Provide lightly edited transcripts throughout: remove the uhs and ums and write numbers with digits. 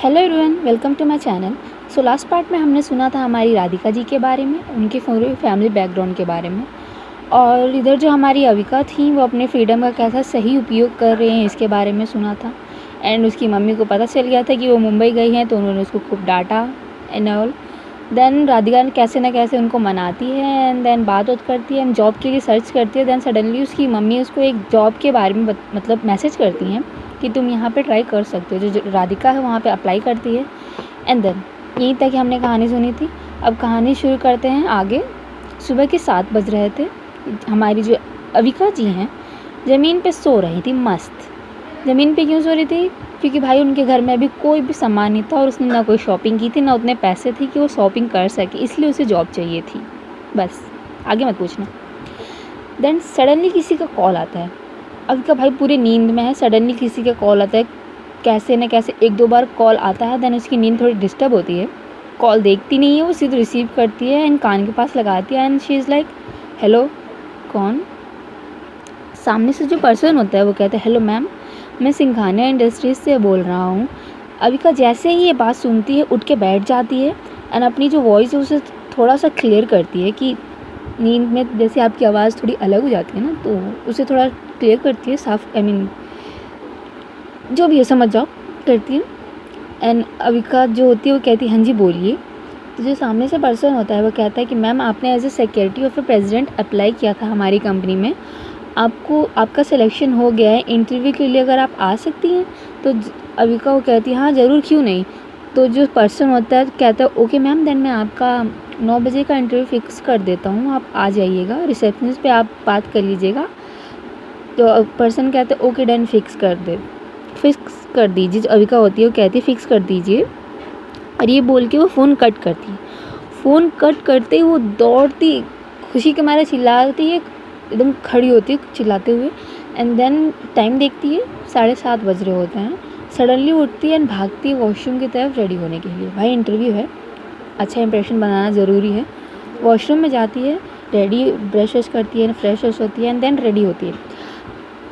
Hello everyone, welcome to my channel. So last part में हमने सुना था हमारी राधिका जी के बारे में, उनके पूरे फैमिली बैकग्राउंड के बारे में। और इधर जो हमारी अविका थी वो अपने फ्रीडम का कैसा सही उपयोग कर रहे हैं इसके बारे में सुना था। एंड उसकी मम्मी को पता चल गया था कि वो मुंबई गई हैं, तो उन्होंने उसको खूब डांटा एंड ऑल। देन राधिका कैसे ना कैसे उनको मनाती है एंड देन बात करती है एंड जॉब के लिए सर्च करती है। देन सडनली उसकी मम्मी उसको एक जॉब के बारे में मतलब मैसेज करती हैं कि तुम यहाँ पे ट्राई कर सकते हो। जो राधिका है वहाँ पे अप्लाई करती है एंड देन यहीं तक हमने कहानी सुनी थी। अब कहानी शुरू करते हैं आगे। सुबह के 7 बज रहे थे। हमारी जो अविका जी हैं ज़मीन पे सो रही थी मस्त। ज़मीन पे क्यों सो रही थी? क्योंकि भाई उनके घर में अभी कोई भी सामान नहीं था और उसने ना कोई शॉपिंग की थी, ना उतने पैसे थे कि वो शॉपिंग कर सके, इसलिए उसे जॉब चाहिए थी। बस आगे मत पूछना। देन सडनली किसी का कॉल आता है। अविका भाई पूरी नींद में है, सडनली किसी का कॉल आता है। कैसे न कैसे 1-2 बार कॉल आता है। देन उसकी नींद थोड़ी डिस्टर्ब होती है। कॉल देखती नहीं है, वो सीधे रिसीव करती है एंड कान के पास लगाती है and she is like hello. कौन? सामने से जो पर्सन होता है वो कहता है हेलो मैम, मैं सिंघानिया इंडस्ट्रीज़ से बोल रहा हूँ। अविका जैसे ही ये बात सुनती है उठ के बैठ जाती है एंड अपनी जो वॉइस है उसे थोड़ा सा क्लियर करती है कि नींद में जैसे आपकी आवाज़ थोड़ी अलग हो जाती है ना, तो उसे थोड़ा क्लियर करती है, साफ जो भी है समझ जाओ, करती है। एंड अविका जो होती है वो कहती है हाँ जी बोलिए। तो जो सामने से पर्सन होता है वो कहता है कि मैम आपने as a secretary of a president apply किया था हमारी कंपनी में, आपका सिलेक्शन हो गया है इंटरव्यू के लिए, अगर आप आ सकती हैं। तो अविका वो कहती है हाँ ज़रूर, क्यों नहीं। तो जो पर्सन होता है कहता है ओके मैम, देन मैं आपका 9 बजे का इंटरव्यू फ़िक्स कर देता हूँ, आप आ जाइएगा, रिसेप्शनिस्ट पे आप बात कर लीजिएगा। तो पर्सन कहता है ओके डन, फिक्स कर दीजिए। जो अविका होती है वो कहती है फिक्स कर दीजिए, और ये बोल के वो फ़ोन कट करती है। फ़ोन कट करते ही वो दौड़ती, खुशी के मारे चिल्लाती है, एकदम खड़ी होती है चिल्लाते हुए। एंड देन टाइम देखती है 7:30 बज रहे होते हैं। सडनली उठती है एंड भागती है वॉशरूम की तरफ रेडी होने के लिए। भाई इंटरव्यू है, अच्छा इंप्रेशन बनाना ज़रूरी है। वॉशरूम में जाती है, रेडी ब्रश वश करती है, फ्रेश वश होती है एंड देन रेडी होती है।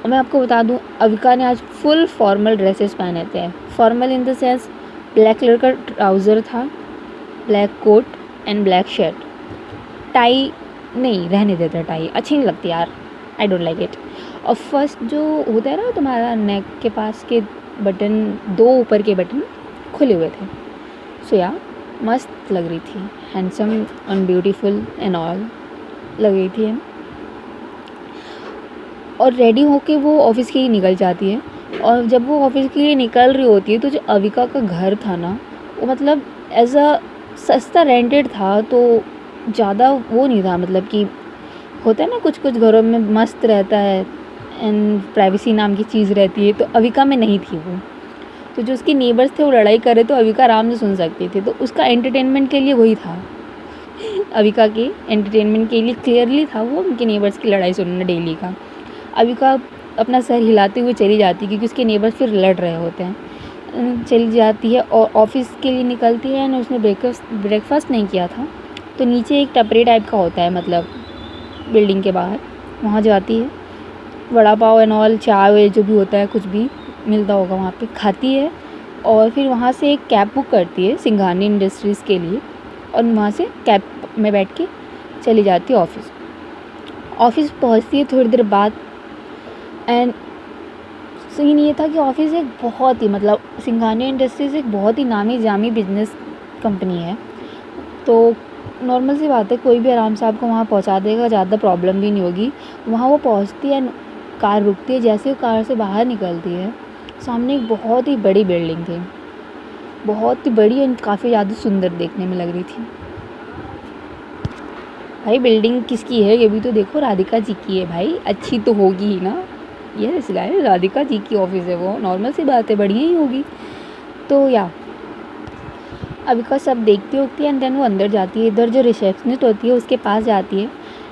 और मैं आपको बता दूं अविका ने आज फुल फॉर्मल ड्रेसेस पहने थे। Formal in the sense black colour का ट्राउज़र था, black coat and black shirt. Tie नहीं, रहने देता, टाई अच्छी नहीं लगती यार, आई डोंट लाइक इट। और फर्स्ट जो होता है ना तुम्हारा नेक के पास के बटन, 2 ऊपर के बटन खुले हुए थे। सो या मस्त लग रही थी, handsome and beautiful and all लग रही थी। और रेडी होके वो ऑफ़िस के लिए निकल जाती है। और जब वो ऑफ़िस के लिए निकल रही होती है तो जो अविका का घर था ना, वो मतलब एज़ अ सस्ता रेंटेड था, तो ज़्यादा वो नहीं था, मतलब कि होता है ना कुछ कुछ घरों में मस्त रहता है एंड प्राइवेसी नाम की चीज़ रहती है, तो अविका में नहीं थी वो। तो जो उसके नेबर्स थे वो लड़ाई कर रहे तो अविका आराम से सुन सकती थी, तो उसका एंटरटेनमेंट के लिए वही था। अविका के एंटरटेनमेंट के लिए क्लियरली था वो उनके नेबर्स की लड़ाई सुनना डेली का। अविका अपना सर हिलाते हुए चली जाती है क्योंकि उसके नेबर्स फिर लड़ रहे होते हैं। चली जाती है और ऑफिस के लिए निकलती है और उसने ब्रेकफास्ट नहीं किया था, तो नीचे एक टपरी टाइप का होता है, मतलब बिल्डिंग के बाहर, वहाँ जाती है। वड़ा पाव एंड ऑल, चाय जो भी होता है, कुछ भी मिलता होगा वहाँ पे, खाती है। और फिर वहाँ से एक कैब बुक करती है सिंघानिया इंडस्ट्रीज़ के लिए, और वहाँ से कैब में बैठ के चली जाती है ऑफिस पहुँचती है थोड़ी देर बाद। एंड सीन ये था कि ऑफिस एक बहुत ही, मतलब सिंघानिया इंडस्ट्रीज़ एक बहुत ही नामी जामी बिजनेस कंपनी है, तो नॉर्मल सी बात है, कोई भी आराम से आपको वहाँ पहुँचा देगा, ज़्यादा प्रॉब्लम भी नहीं होगी। वहाँ वो पहुँचती है, कार रुकती है, जैसे वो कार से बाहर निकलती है सामने एक बहुत ही बड़ी बिल्डिंग थी, बहुत ही बड़ी और काफ़ी ज़्यादा सुंदर देखने में लग रही थी। भाई बिल्डिंग किसकी है ये भी तो देखो, राधिका जी की है भाई, अच्छी तो होगी ही ना। यस गाइस, राधिका जी की ऑफिस है वो, नॉर्मल सी बात है, बढ़िया ही होगी। तो या अविका सब देखती होती है एंड देन वो अंदर जाती है। इधर जो रिसेप्शनिस्ट होती है उसके पास जाती है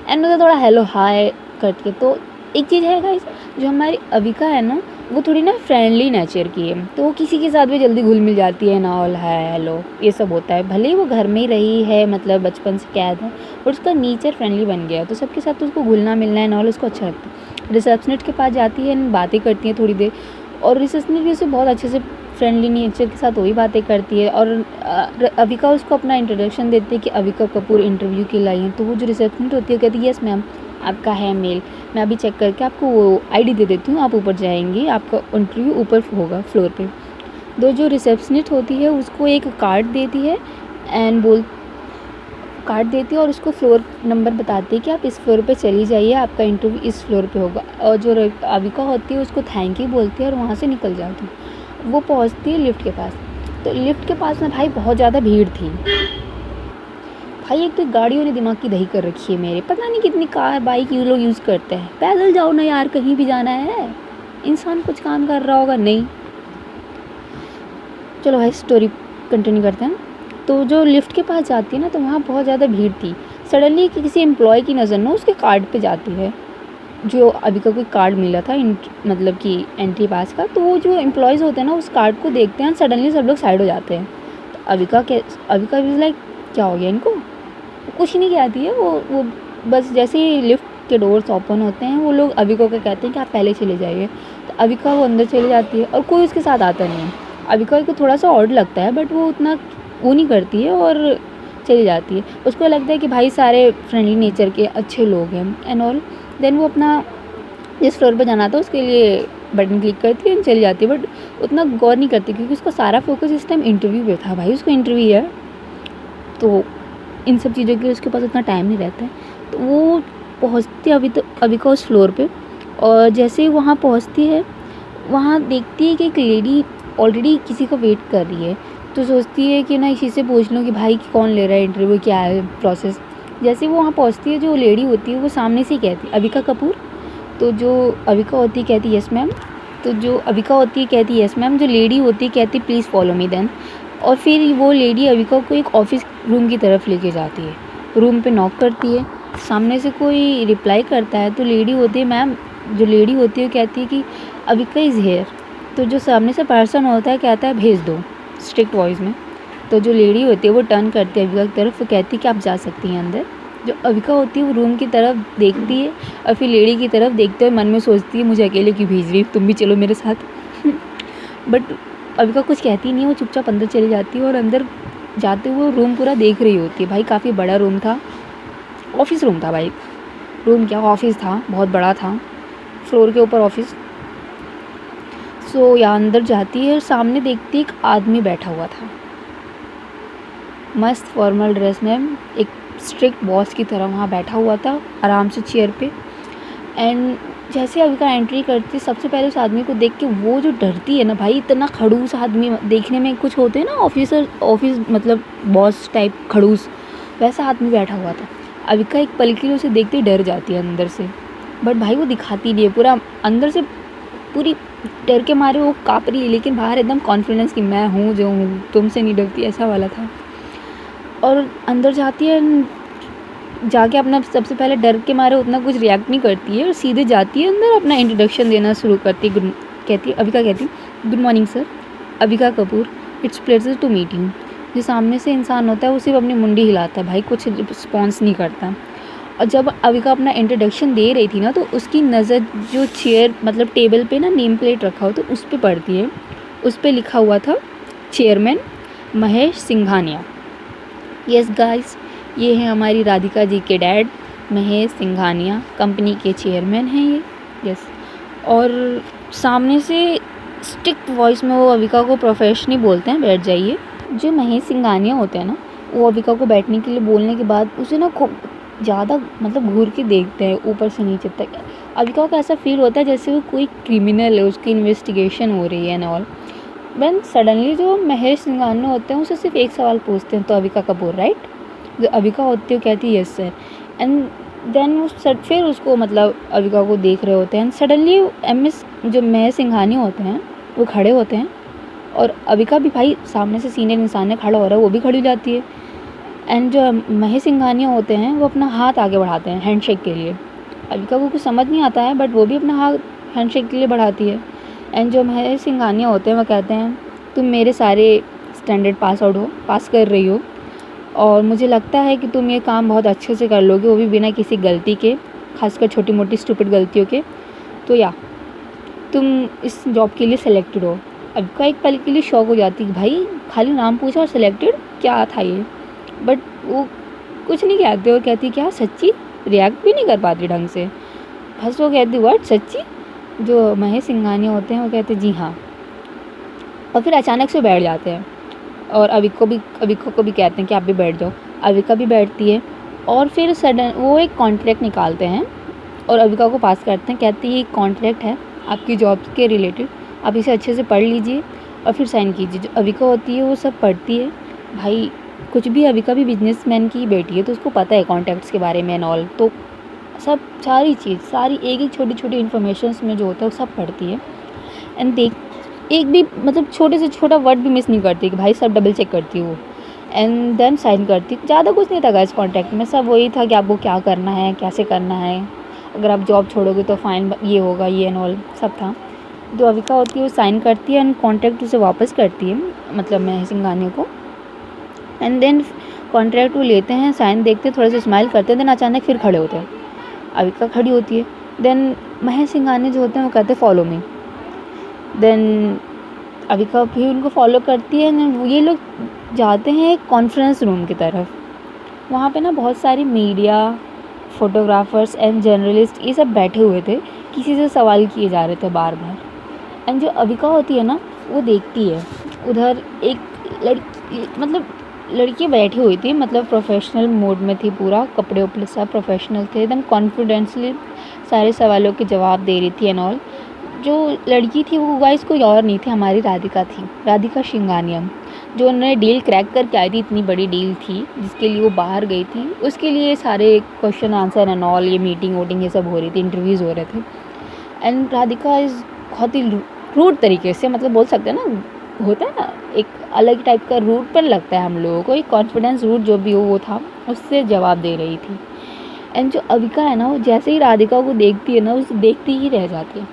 एंड उसे थोड़ा हेलो हाय करके। तो एक चीज़ है गाइस, जो हमारी अविका है ना, वो थोड़ी ना फ्रेंडली नेचर की है, तो वो किसी के साथ भी जल्दी घुल मिल जाती है ना, ऑल हाय हेलो ये सब होता है। भले ही वो घर में ही रही है, मतलब बचपन से कैद है, और उसका नेचर फ्रेंडली बन गया, तो सबके साथ तो उसको घुलना मिलना है ना, ऑल उसको अच्छा लगता है। रिसेप्शनिस्ट के पास जाती है, बातें करती हैं थोड़ी देर, और रिसेप्शनिस्ट भी उसे बहुत अच्छे से फ्रेंडली नेचर के साथ वही बातें करती है। और अविका उसको अपना इंट्रोडक्शन देती है कि अविका कपूर इंटरव्यू के लिए आई हैं। तो वो जो रिसेप्शनिस्ट होती है कहती है यस मैम, आपका है मेल, मैं अभी चेक करके आपको वो आईडी दे देती हूँ, आप ऊपर जाएंगे, आपका इंटरव्यू ऊपर होगा फ्लोर पे। तो जो रिसेप्शनिस्ट होती है उसको एक कार्ड देती है और उसको फ्लोर नंबर बताती है कि आप इस फ्लोर पे चली जाइए, आपका इंटरव्यू इस फ्लोर पे होगा। और जो अविका होती है उसको थैंक यू बोलती है और वहाँ से निकल जाती है। वो पहुँचती है लिफ्ट के पास। तो लिफ्ट के पास में भाई बहुत ज़्यादा भीड़ थी। भाई एक तो गाड़ियों ने दिमाग की दही कर रखी है मेरे, पता नहीं कितनी कार बाइक ये लोग यूज़ करते हैं। पैदल जाओ ना यार, कहीं भी जाना है, इंसान कुछ काम कर रहा होगा नहीं। चलो भाई स्टोरी कंटिन्यू करते हैं। तो जो लिफ्ट के पास जाती है ना, तो वहाँ बहुत ज़्यादा भीड़ थी। सडनली किसी एम्प्लॉय की नज़र ना उसके कार्ड पे जाती है, जो अविका को कार्ड मिला था मतलब कि एंट्री पास का। तो वो जो एम्प्लॉयज़ होते हैं ना उस कार्ड को देखते हैं, सडनली सब लोग साइड हो जाते हैं। तो अविका इज़ लाइक क्या हो गया इनको, कुछ नहीं कहती है वो बस जैसे ही लिफ्ट के डोर्स ओपन होते हैं वो लोग अविका को कहते हैं कि आप पहले चले जाइए। तो अविका वो अंदर चली जाती है और कोई उसके साथ आता नहीं है। अविका को थोड़ा सा ऑड लगता है बट वो उतना वो नहीं करती है और चली जाती है। उसको लगता है कि भाई सारे फ्रेंडली नेचर के अच्छे लोग हैं एंड ऑल। देन वो अपना जिस फ्लोर पर जाना था उसके लिए बटन क्लिक करती है और चली जाती है। बट उतना गौर नहीं करती क्योंकि उसका सारा फोकस इस टाइम इंटरव्यू पे था। भाई उसको इंटरव्यू है तो इन सब चीज़ों के लिए उसके पास इतना टाइम नहीं रहता है। तो वो पहुँचती है अविका उस फ्लोर पे। और जैसे ही वहाँ पहुँचती है वहाँ देखती है कि एक लेडी ऑलरेडी किसी को वेट कर रही है। तो सोचती है कि ना इसी से पूछ लूँ कि भाई कौन ले रहा है इंटरव्यू, क्या है प्रोसेस। जैसे वो वहाँ पहुँचती है जो लेडी होती है वो सामने से ही कहती है अविका कपूर। तो जो अविका होती है कहती यस मैम। तो जो अविका होती है कहती यस मैम, जो लेडी होती है कहती प्लीज़ फॉलो मी देन। और फिर वो लेडी अविका को एक ऑफिस रूम की तरफ लेके जाती है। रूम पे नॉक करती है, सामने से कोई रिप्लाई करता है। तो लेडी होती है मैम, जो लेडी होती है कहती है कि अविका इज़ हेयर। तो जो सामने से पर्सन होता है कहता है भेज दो, स्ट्रिक्ट वॉइस में। तो जो लेडी होती है वो टर्न करती है अविका की तरफ, वो कहती है कि आप जा सकती हैं अंदर। जो अविका होती है वो रूम की तरफ देखती है और फिर लेडी की तरफ देखते हुए मन में सोचती है मुझे अकेले क्यों भेज रही है, तुम भी चलो मेरे साथ। बट अविका कुछ कहती नहीं है, वो चुपचाप अंदर चली जाती है और अंदर जाते हुए रूम पूरा देख रही होती है। भाई काफ़ी बड़ा रूम था, ऑफिस रूम था भाई, रूम क्या ऑफिस था, बहुत बड़ा था, फ्लोर के ऊपर ऑफिस। सो यहाँ अंदर जाती है और सामने देखती है एक आदमी बैठा हुआ था, मस्त फॉर्मल ड्रेस में, एक स्ट्रिक्ट बॉस की तरह वहाँ बैठा हुआ था आराम से चेयर पे। एंड जैसे अविका एंट्री करती सबसे पहले उस आदमी को देख के वो जो डरती है ना भाई, इतना खड़ूस आदमी देखने में कुछ होते हैं ना ऑफिस मतलब बॉस टाइप खड़ूस, वैसा आदमी बैठा हुआ था। अविका एक पल के लिए उसे देखते ही डर जाती है अंदर से, बट भाई वो दिखाती नहीं है, पूरा अंदर से पूरी डर के मारे वो काँप रही है, लेकिन बाहर एकदम कॉन्फिडेंस कि मैं हूँ जो हूँ, तुमसे नहीं डरती, ऐसा वाला था। और अंदर जाती है, जाके अपना सबसे पहले डर के मारे उतना कुछ रिएक्ट नहीं करती है और सीधे जाती है अंदर, अपना इंट्रोडक्शन देना शुरू करती है। अविका कहती good morning sir, Avika Kapoor, it's pleasure to meet you. जो सामने से इंसान होता है वो सिर्फ अपनी मुंडी हिलाता है भाई, कुछ रिस्पॉन्स नहीं करता। और जब अविका अपना इंट्रोडक्शन दे रही थी ना, तो उसकी नज़र जो चेयर मतलब टेबल पे ना नेम प्लेट रखा हो तो उस पर पड़ती है। उस पर लिखा हुआ था chairman Mahesh Singhania. Yes guys, ये है हमारी राधिका जी के डैड महेश सिंघानिया, कंपनी के चेयरमैन हैं ये। यस। और सामने से स्ट्रिक्ट वॉइस में वो अविका को प्रोफेशनली बोलते हैं बैठ जाइए। जो महेश सिंघानिया होते हैं ना, वो अविका को बैठने के लिए बोलने के बाद उसे ना खूब ज़्यादा मतलब घूर के देखते हैं ऊपर से नीचे तक। अविका को ऐसा फील होता है जैसे वो कोई क्रिमिनल है, उसकी इन्वेस्टिगेशन हो रही है एंड ऑल। देन सडनली जो महेश सिंघानिया होते हैं उसे सिर्फ एक सवाल पूछते हैं, तो अविका कपूर राइट? जो अविका होती है कहती है यस सर। एंड देन वो फिर उसको मतलब अविका को देख रहे होते हैं। सडनली MS जो महेश सिंघानिया होते हैं वो खड़े होते हैं और अविका भी भाई सामने से सीनियर इंसान ने खड़ा हो रहा है, वो भी खड़ी हो जाती है। एंड जो महेश सिंघानिया होते हैं वो अपना हाथ आगे बढ़ाते हैं हैंडशेक के लिए। अविका को कुछ समझ नहीं आता है बट वो भी अपना हाथ हैंडशेक के लिए बढ़ाती है। एंड जो महेश सिंघानिया होते हैं वो कहते हैं तुम मेरे सारे स्टैंडर्ड पास कर रही हो और मुझे लगता है कि तुम ये काम बहुत अच्छे से कर लोगे, वो भी बिना किसी गलती के, खासकर छोटी मोटी स्टूपिड गलतियों के। तो या तुम इस जॉब के लिए सेलेक्टेड हो। अविका एक पल के लिए शॉक हो जाती है, भाई खाली नाम पूछा और सिलेक्टेड, क्या था ये। बट वो कुछ नहीं कहते, वो कहती क्या सच्ची, रिएक्ट भी नहीं कर पाती ढंग से। बस वो कहती व्हाट सच्ची। जो महेश सिंघानिया होते हैं वो कहते जी हाँ, और फिर अचानक से बैठ जाते हैं और अविका को भी कहते हैं कि आप भी बैठ जाओ। अविका भी बैठती है और फिर सडन वो एक कॉन्ट्रैक्ट निकालते हैं और अविका को पास करते हैं, कहते हैं ये कॉन्ट्रैक्ट है आपकी जॉब के रिलेटेड, आप इसे अच्छे से पढ़ लीजिए और फिर साइन कीजिए। जो अविका होती है वो सब पढ़ती है। भाई कुछ भी, अविका भी बिजनेसमैन की बेटी है तो उसको पता है कॉन्टैक्ट्स के बारे में एंड ऑल, तो सब सारी चीज़, सारी एक एक छोटी छोटी इन्फॉर्मेशंस में जो होता है वो सब पढ़ती है। एंड देख एक भी मतलब छोटे से छोटा वर्ड भी मिस नहीं करती कि भाई सब डबल चेक करती है वो, एंड देन साइन करती। ज़्यादा कुछ नहीं था गाइस कॉन्ट्रैक्ट में, सब वही था कि आपको क्या करना है, कैसे करना है, अगर आप जॉब छोड़ोगे तो फाइन ये होगा, ये एंड ऑल सब था। जो अविका होती है वो साइन करती है एंड कॉन्ट्रैक्ट उसे वापस करती है, मतलब महेश सिंघानिया को। एंड देन कॉन्ट्रैक्ट वो लेते हैं, साइन देखते हैं, थोड़ा सा स्माइल करते हैं, देन अचानक फिर खड़े होते हैं। अविका खड़ी होती है, देन महेश सिंघानिया जो होते हैं वो कहते हैं फॉलो मी। देन अविका भी उनको फॉलो करती है। ये लोग जाते हैं एक कॉन्फ्रेंस रूम की तरफ। वहाँ पे ना बहुत सारी मीडिया, फोटोग्राफर्स एंड जर्नलिस्ट ये सब बैठे हुए थे, किसी से सवाल किए जा रहे थे बार बार। एंड जो अविका होती है ना वो देखती है उधर एक लड़की, मतलब लड़की बैठी हुई थी, मतलब प्रोफेशनल मोड में थी, पूरा कपड़े उपड़े सब प्रोफेशनल थे, एकदम कॉन्फिडेंसली सारे सवालों के जवाब दे रही थी एंड ऑल। जो लड़की थी वो गाइस कोई और नहीं थी, हमारी राधिका थी, राधिका सिंघानिया, जो उन्होंने डील क्रैक करके आई थी। इतनी बड़ी डील थी जिसके लिए वो बाहर गई थी, उसके लिए सारे क्वेश्चन आंसर एंड ऑल, ये मीटिंग वोटिंग ये सब हो रही थी, इंटरव्यूज़ हो रहे थे। एंड राधिका इज़ बहुत ही रूड तरीके से, मतलब बोल सकते हैं ना, होता है ना एक अलग टाइप का रूड पर लगता है हम लोगों को, एक कॉन्फिडेंस रूड जो भी हो वो था, उससे जवाब दे रही थी। एंड जो अविका है ना वो जैसे ही राधिका को देखती है ना उसे देखती ही रह जाती है,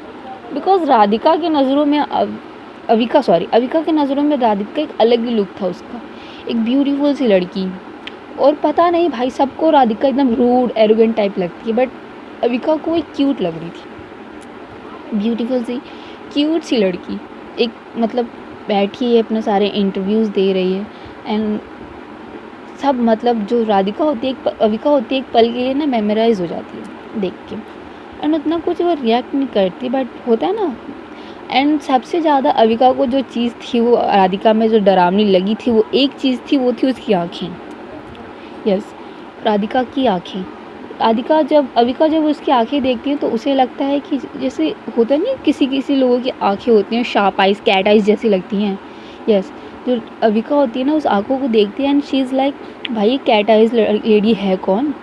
बिकॉज राधिका के नज़रों में अविका के नज़रों में राधिका एक अलग ही लुक था उसका, एक ब्यूटीफुल सी लड़की। और पता नहीं भाई सबको राधिका एकदम रूड एरोगेंट टाइप लगती है, बट अविका को एक क्यूट लग रही थी, ब्यूटीफुल सी क्यूट सी लड़की। एक मतलब बैठी है अपने सारे इंटरव्यूज़ दे रही है एंड सब, मतलब जो राधिका होती है अविका होती है एक पल के लिए ना मेमोराइज हो जाती है देख के, एंड उतना कुछ वो रिएक्ट नहीं करती, बट होता है ना। एंड सबसे ज़्यादा अविका को जो चीज़ थी वो राधिका में जो डरावनी लगी थी, वो एक चीज़ थी, वो थी उसकी आँखें। यस, राधिका की आँखें। अविका जब उसकी आँखें देखती है तो उसे लगता है कि जैसे होता नहीं, किसी लोगों की आँखें होती हैं शार्प आइज़, कैट आइज़ जैसी लगती हैं। यस, जो अविका होती है ना उस आँखों को देखती है एंड शी इज़ लाइक भाई कैट आइज़ लेडी है कौन।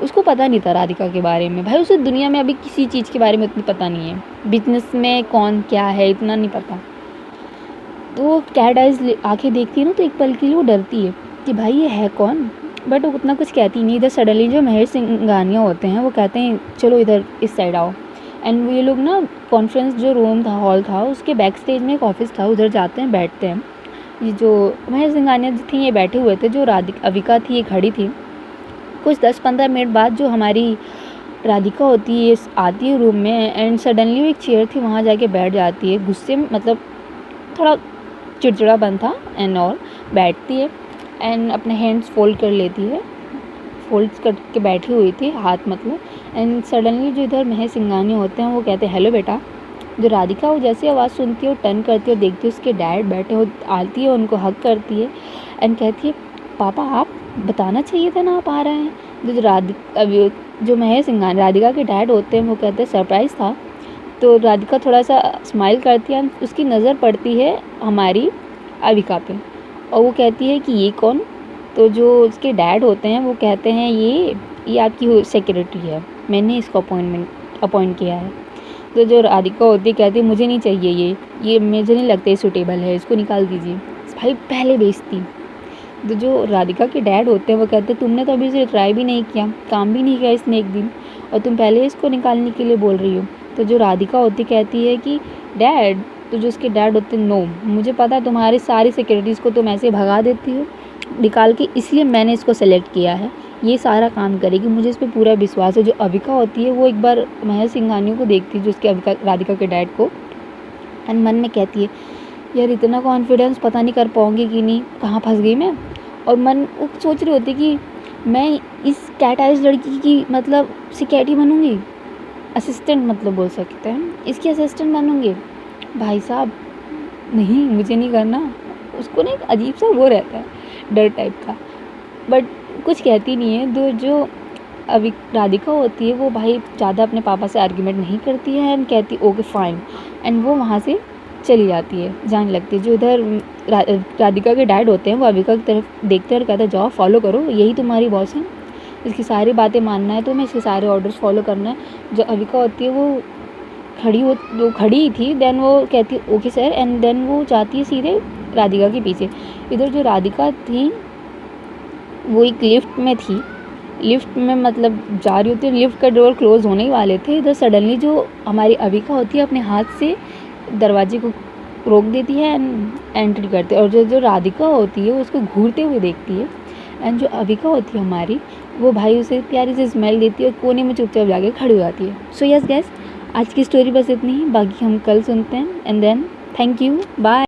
उसको पता नहीं था राधिका के बारे में, भाई उसे दुनिया में अभी किसी चीज़ के बारे में उतना पता नहीं है, बिजनेस में कौन क्या है इतना नहीं पता। तो वो कैट आइज़ आँखें देखती है ना तो एक पल के लिए वो डरती है कि भाई ये है कौन, बट वो उतना कुछ कहती नहीं। इधर सडनली जो महेश सिंघानिया होते हैं वो कहते हैं चलो इधर इस साइड आओ। एंड ये लोग ना कॉन्फ्रेंस जो रूम था, हॉल था, उसके बैक स्टेज में एक ऑफिस था, उधर जाते हैं, बैठते हैं। ये जो महेश सिंघानिया थी ये बैठे हुए थे, जो अविका थी ये खड़ी थी। कुछ 10-15 मिनट बाद जो हमारी राधिका होती है आती है रूम में एंड सडनली वो एक चेयर थी वहाँ जाके बैठ जाती है, गुस्से में, मतलब थोड़ा चिड़चिड़ापन था एंड और बैठती है एंड अपने हैंड्स फोल्ड कर लेती है, फोल्ड करके बैठी हुई थी हाथ मतलब। एंड सडनली जो इधर महेश सिंघानिया होते हैं वो कहते हैं हेलो बेटा। जो राधिका वो जैसी आवाज़ सुनती है वो टर्न करती है और देखती है उसके डैड बैठे हो, आती है उनको हग करती है एंड कहती है पापा आप बताना चाहिए था ना आप आ रहे हैं। जो महेश सिंघानिया राधिका के डैड होते हैं वो कहते हैं सरप्राइज़ था। तो राधिका थोड़ा सा स्माइल करती है, उसकी नज़र पड़ती है हमारी अविका पे और वो कहती है कि ये कौन। तो जो उसके डैड होते हैं वो कहते हैं ये आपकी सेक्रेटरी है, मैंने इसको अपॉइंट किया है। तो जो राधिका होती है कहती है मुझे नहीं चाहिए, ये मुझे नहीं लगता ये सूटेबल है, इसको निकाल दीजिए। भाई पहले बेइज्जती। तो जो राधिका के डैड होते हैं वो कहते हैं तुमने तो अभी इसे ट्राई भी नहीं किया, काम भी नहीं किया इसने एक दिन, और तुम पहले इसको निकालने के लिए बोल रही हो। तो जो राधिका होती कहती है कि डैड, तो जो उसके डैड होते हैं नो, मुझे पता है तुम्हारी सारी सिक्योरिटीज़ को तुम ऐसे भगा देती हो निकाल के, इसलिए मैंने इसको सेलेक्ट किया है, ये सारा काम करेगी, मुझे इस पर पूरा विश्वास है। जो अविका होती है वो एक बार महेश सिंघानिया को देखती है, जो उसके राधिका के डैड को, एंड मन में कहती है यार इतना कॉन्फिडेंस पता नहीं कर पाऊँगी कि नहीं, कहाँ फंस गई मैं। और मन वो सोच रही होती कि मैं इस कैट आइज लड़की की मतलब सिक्योरिटी बनूँगी, असिस्टेंट मतलब बोल सकते हैं, इसकी असिस्टेंट बनूँगी। भाई साहब नहीं, मुझे नहीं करना। उसको ना एक अजीब सा वो रहता है, डर टाइप का, बट कुछ कहती नहीं है। जो अभी राधिका होती है वो भाई ज़्यादा अपने पापा से आर्ग्यूमेंट नहीं करती है एंड कहती ओके फाइन, एंड वो वहाँ से चली जाती है, जाने लगती है। जो इधर राधिका के डैड होते हैं वो अविका की तरफ देखते हैं और कहते हैं जाओ फॉलो करो, यही तुम्हारी बॉस है, इसकी सारी बातें मानना है तुम्हें, इसके सारे ऑर्डर्स फॉलो करना है। जो अविका होती है वो खड़ी ही थी, देन वो कहती है ओके सर, एंड देन वो जाती है सीधे राधिका के पीछे। इधर जो राधिका थी वो एक लिफ्ट में थी, लिफ्ट में मतलब जा रही होती है, लिफ्ट का डोर क्लोज होने ही वाले थे। इधर सडनली जो हमारी अविका होती है अपने हाथ से दरवाजे को रोक देती है एंड एंट्री करती है, और जो राधिका होती है वो उसको घूरते हुए देखती है, एंड जो अविका होती है हमारी वो भाई उसे प्यारी से स्मेल देती है और कोने में चुपचाप जाके खड़ी हो जाती है। सो यस गाइस, आज की स्टोरी बस इतनी ही, बाकी हम कल सुनते हैं, and then thank you, bye.